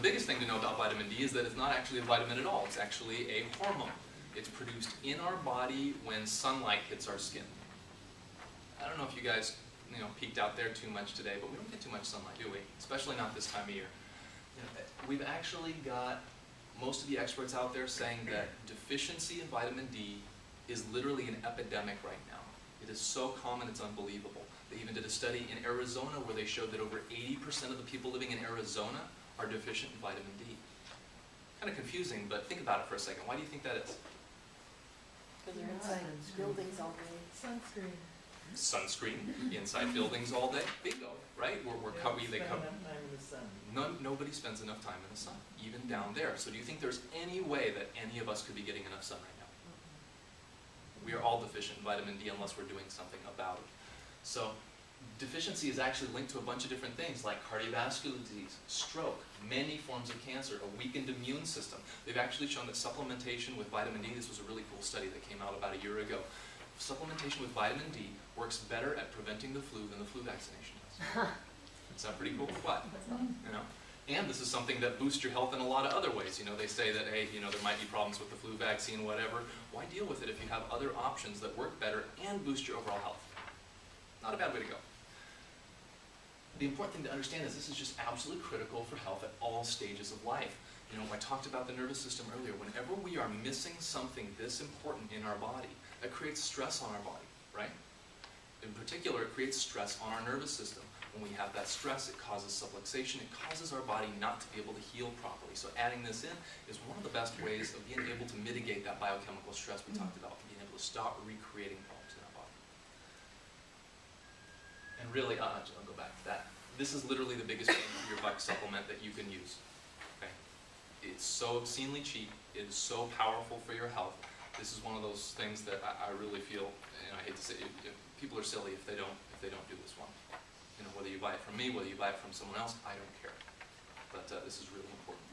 biggest thing to know about vitamin D is that it's not actually a vitamin at all. It's actually a hormone. It's produced in our body when sunlight hits our skin. I don't know if you guys peeked out there too much today, but we don't get too much sunlight, do we? Especially not this time of year. We've actually got most of the experts out there saying that deficiency in vitamin D is literally an epidemic right now. It is so common, it's unbelievable. They even did a study in Arizona where they showed that over 80% of the people living in Arizona are deficient in vitamin D. Kind of confusing, but think about it for a second. Why do you think that is? Because they're inside buildings all day. Sunscreen. Sunscreen, inside buildings all day. Bingo, right? They cover. Nobody spends enough time in the sun, even down there. So do you think there's any way that any of us could be getting enough sun right now? We are all deficient in vitamin D unless we're doing something about it. So deficiency is actually linked to a bunch of different things like cardiovascular disease, stroke, many forms of cancer, a weakened immune system. They've actually shown that supplementation with vitamin D, this was a really cool study that came out about a year ago, supplementation with vitamin D works better at preventing the flu than the flu vaccination does. Is that pretty cool? What? And this is something that boosts your health in a lot of other ways. They say that, hey, there might be problems with the flu vaccine, whatever. Why deal with it if you have other options that work better and boost your overall health? Not a bad way to go. The important thing to understand is this is just absolutely critical for health at all stages of life. I talked about the nervous system earlier. Whenever we are missing something this important in our body, that creates stress on our body, right? In particular, it creates stress on our nervous system. When we have that stress, it causes subluxation. It causes our body not to be able to heal properly. So adding this in is one of the best ways of being able to mitigate that biochemical stress we talked about, being able to stop recreating problems in our body. And really, I'll go back to that. This is literally the biggest bang for your buck supplement that you can use. Okay? It's so obscenely cheap. It is so powerful for your health. This is one of those things that I really feel, and I hate to say it, people are silly if they don't do this one. Whether you buy it from me, whether you buy it from someone else, I don't care. But this is really important.